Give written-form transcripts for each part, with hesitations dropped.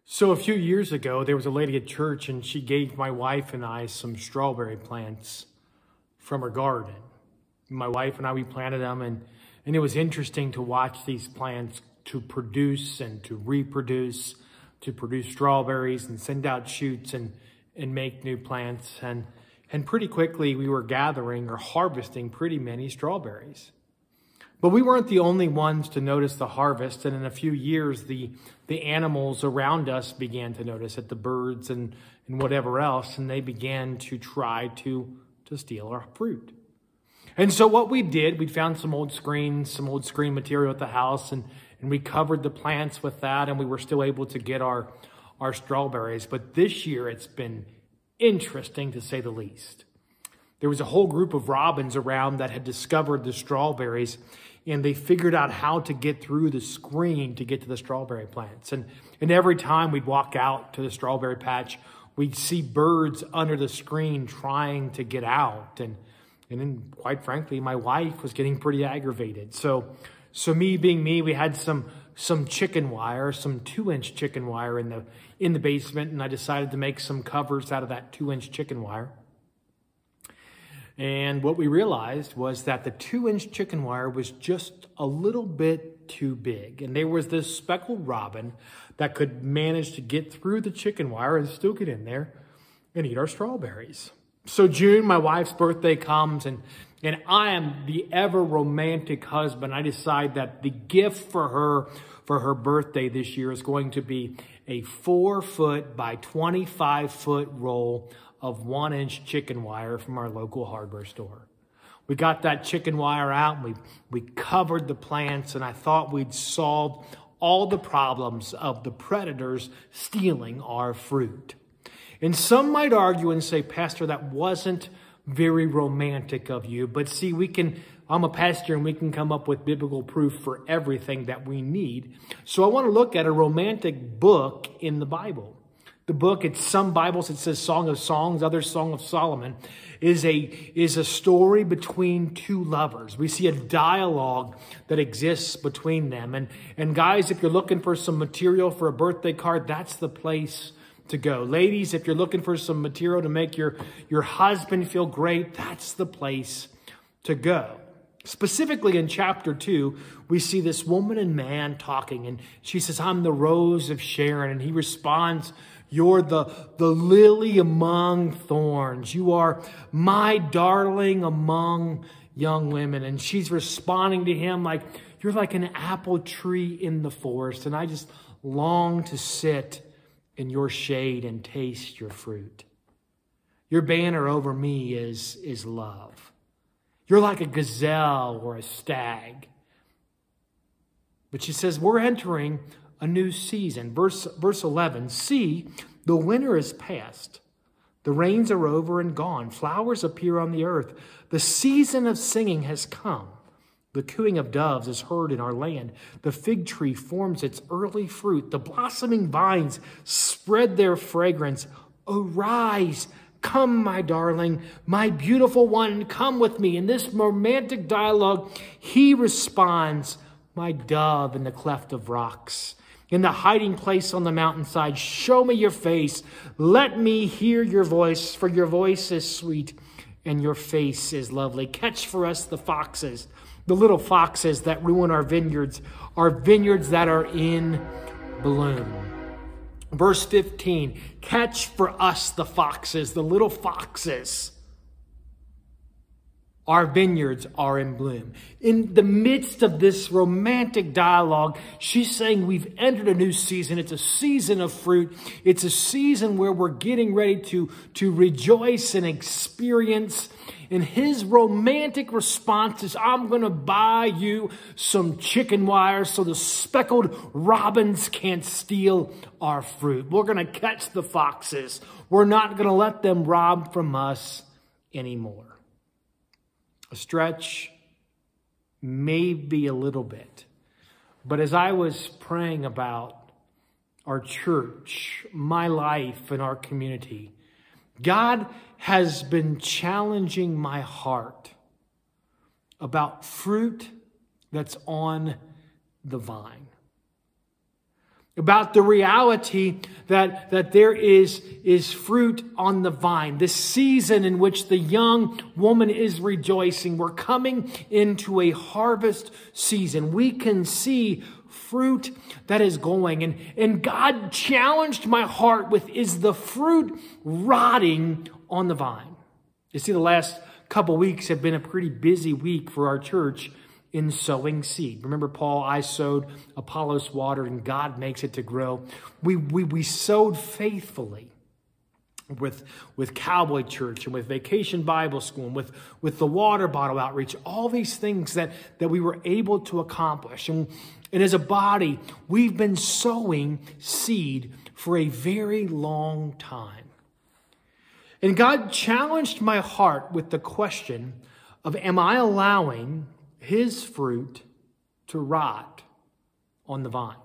So a few years ago, there was a lady at church and she gave my wife and I some strawberry plants from her garden. My wife and I, we planted them and it was interesting to watch these plants to produce and to reproduce, to produce strawberries and send out shoots and make new plants. And pretty quickly we were gathering or harvesting pretty many strawberries. But we weren't the only ones to notice the harvest, and in a few years, the animals around us began to notice it, the birds and whatever else, and they began to try to steal our fruit. And so what we did, we found some old screen material at the house, and we covered the plants with that, and we were still able to get our strawberries. But this year, it's been interesting to say the least. There was a whole group of robins around that had discovered the strawberries, and they figured out how to get through the screen to get to the strawberry plants. And every time we'd walk out to the strawberry patch, we'd see birds under the screen trying to get out. And then, quite frankly, my wife was getting pretty aggravated. So me being me, we had some chicken wire, some 2-inch chicken wire in the basement, and I decided to make some covers out of that 2-inch chicken wire. And what we realized was that the 2-inch chicken wire was just a little bit too big. And there was this speckled robin that could manage to get through the chicken wire and still get in there and eat our strawberries. So June, my wife's birthday comes, and I am the ever romantic husband. I decide that the gift for her birthday this year is going to be a 4-foot by 25-foot roll of 1-inch chicken wire from our local hardware store. We got that chicken wire out, and we covered the plants, and I thought we'd solved all the problems of the predators stealing our fruit. And some might argue and say, Pastor, that wasn't very romantic of you. But see, I'm a pastor and we can come up with biblical proof for everything that we need. So I want to look at a romantic book in the Bible. The book, some Bibles, it says Song of Songs, others Song of Solomon, is a story between two lovers. We see a dialogue that exists between them. And guys, if you're looking for some material for a birthday card, that's the place to go. Ladies, if you're looking for some material to make your husband feel great, that's the place to go. Specifically in chapter 2, we see this woman and man talking, and she says, I'm the rose of Sharon, and he responds, you're the lily among thorns. You are my darling among young women. And she's responding to him like, you're like an apple tree in the forest, and I just long to sit in your shade and taste your fruit. Your banner over me is love. You're like a gazelle or a stag. But she says, we're entering a new season. Verse 11, see, the winter is past. The rains are over and gone. Flowers appear on the earth. The season of singing has come. The cooing of doves is heard in our land. The fig tree forms its early fruit. The blossoming vines spread their fragrance. Arise, come, my darling, my beautiful one, come with me. In this romantic dialogue, he responds, my dove in the cleft of rocks, in the hiding place on the mountainside, show me your face. Let me hear your voice, for your voice is sweet and your face is lovely. Catch for us the foxes, the little foxes that ruin our vineyards that are in bloom. Verse 15, catch for us the foxes, the little foxes. Our vineyards are in bloom. In the midst of this romantic dialogue, she's saying we've entered a new season. It's a season of fruit. It's a season where we're getting ready to rejoice and experience. And his romantic response is, I'm going to buy you some chicken wire so the speckled robins can't steal our fruit. We're going to catch the foxes. We're not going to let them rob from us anymore. A stretch, maybe a little bit. But as I was praying about our church, my life, and our community, God has been challenging my heart about fruit that's on the vine. about the reality that there is fruit on the vine, the season in which the young woman is rejoicing. We're coming into a harvest season. We can see fruit that is going. And God challenged my heart with, is the fruit rotting on the vine? You see, the last couple weeks have been a pretty busy week for our church in sowing seed. Remember, Paul, I sowed, Apollos watered, and God makes it to grow. We sowed faithfully with Cowboy Church and with Vacation Bible School and with the water bottle outreach, all these things that we were able to accomplish. And as a body, we've been sowing seed for a very long time. And God challenged my heart with the question of, am I allowing His fruit to rot on the vine?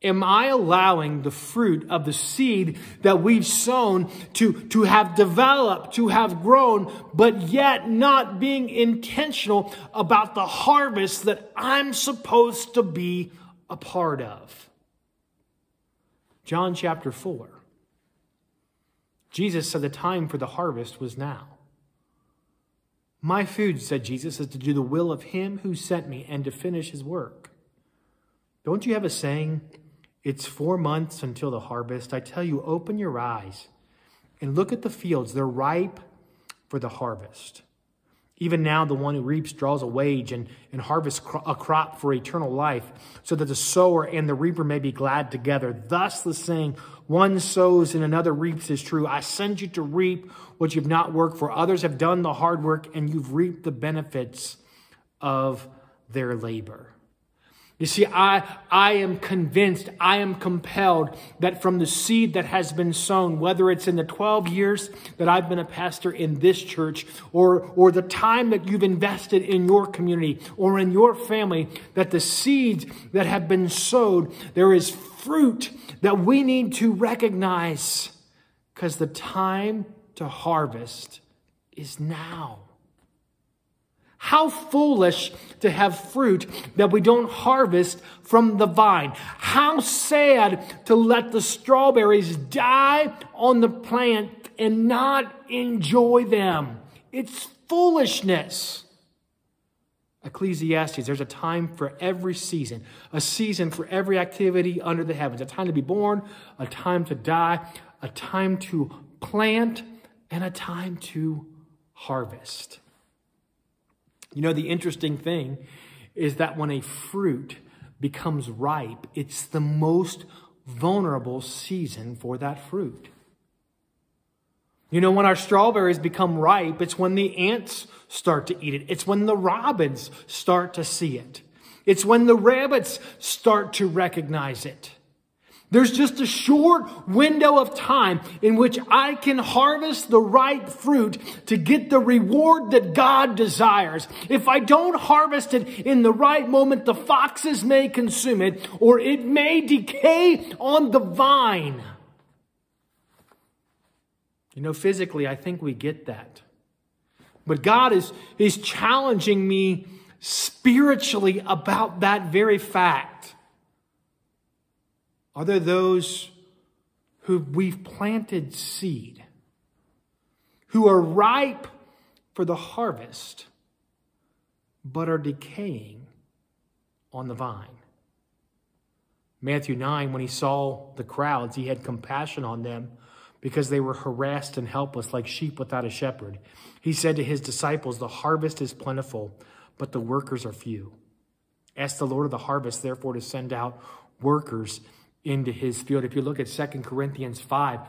Am I allowing the fruit of the seed that we've sown to have developed, to have grown, but yet not being intentional about the harvest that I'm supposed to be a part of? John chapter 4. Jesus said the time for the harvest was now. My food, said Jesus, is to do the will of Him who sent me and to finish His work. Don't you have a saying, it's 4 months until the harvest? I tell you, open your eyes and look at the fields. They're ripe for the harvest. Even now, the one who reaps draws a wage and harvests a crop for eternal life, so that the sower and the reaper may be glad together. Thus the saying, one sows and another reaps, is true. I send you to reap what you've not worked for. Others have done the hard work, and you've reaped the benefits of their labor. You see, I am convinced, I am compelled that from the seed that has been sown, whether it's in the 12 years that I've been a pastor in this church, or the time that you've invested in your community or in your family, that the seeds that have been sowed, there is fruit that we need to recognize, because the time to harvest is now. How foolish to have fruit that we don't harvest from the vine. How sad to let the strawberries die on the plant and not enjoy them. It's foolishness. Ecclesiastes, there's a time for every season, a season for every activity under the heavens, a time to be born, a time to die, a time to plant, and a time to harvest. You know, the interesting thing is that when a fruit becomes ripe, it's the most vulnerable season for that fruit. You know, when our strawberries become ripe, it's when the ants start to eat it. It's when the robins start to see it. It's when the rabbits start to recognize it. There's just a short window of time in which I can harvest the right fruit to get the reward that God desires. If I don't harvest it in the right moment, the foxes may consume it, or it may decay on the vine. You know, physically, I think we get that. But God is challenging me spiritually about that very fact. Are there those who we've planted seed, who are ripe for the harvest, but are decaying on the vine? Matthew 9, when He saw the crowds, He had compassion on them because they were harassed and helpless like sheep without a shepherd. He said to His disciples, the harvest is plentiful, but the workers are few. Ask the Lord of the harvest, therefore, to send out workers into His field. If you look at 2 Corinthians 5,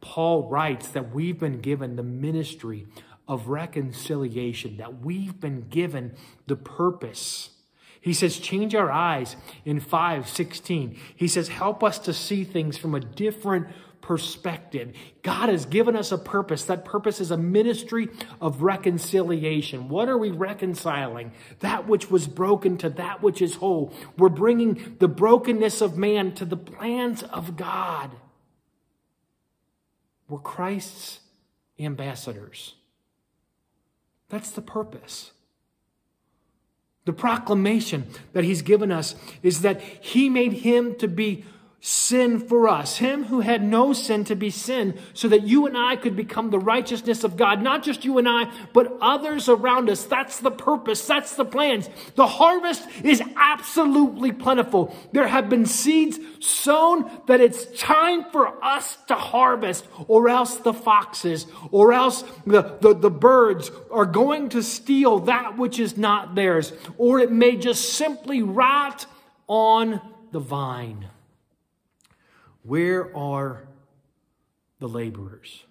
Paul writes that we've been given the ministry of reconciliation, that we've been given the purpose. He says, change our eyes in 5:16. He says, help us to see things from a different perspective. God has given us a purpose. That purpose is a ministry of reconciliation. What are we reconciling? That which was broken to that which is whole. We're bringing the brokenness of man to the plans of God. We're Christ's ambassadors. That's the purpose. The proclamation that he's given us is that he made him to be sin for us, him who had no sin to be sin, so that you and I could become the righteousness of God. Not just you and I, but others around us. That's the purpose. That's the plans. The harvest is absolutely plentiful. There have been seeds sown that it's time for us to harvest, or else the foxes, or else the birds are going to steal that which is not theirs, or it may just simply rot on the vine. Where are the laborers?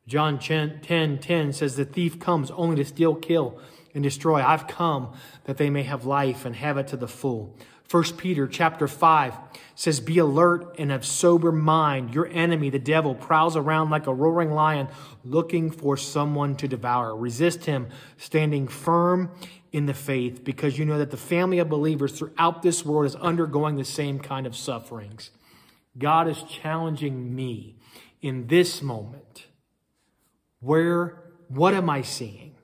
John 10:10 says, the thief comes only to steal, kill, and destroy. I've come that they may have life and have it to the full. 1 Peter chapter 5 says, be alert and of sober mind. Your enemy, the devil, prowls around like a roaring lion looking for someone to devour. Resist him, standing firm in the faith, because you know that the family of believers throughout this world is undergoing the same kind of sufferings. God is challenging me in this moment. What am I seeing?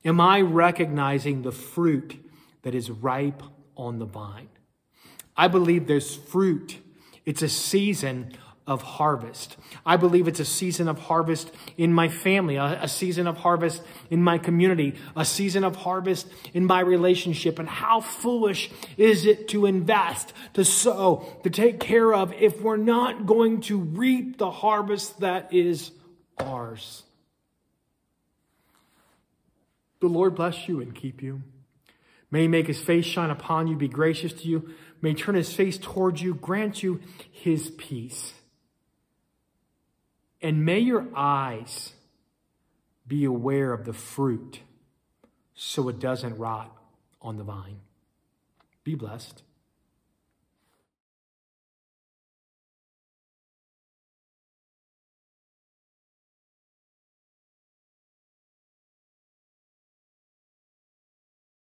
Am I recognizing the fruit that is ripe on the vine? I believe there's fruit. It's a season of harvest. I believe it's a season of harvest in my family, a season of harvest in my community, a season of harvest in my relationship. And how foolish is it to invest, to sow, to take care of, if we're not going to reap the harvest that is ours? The Lord bless you and keep you. May he make his face shine upon you, be gracious to you. May he turn his face towards you, grant you his peace. And may your eyes be aware of the fruit so it doesn't rot on the vine. Be blessed.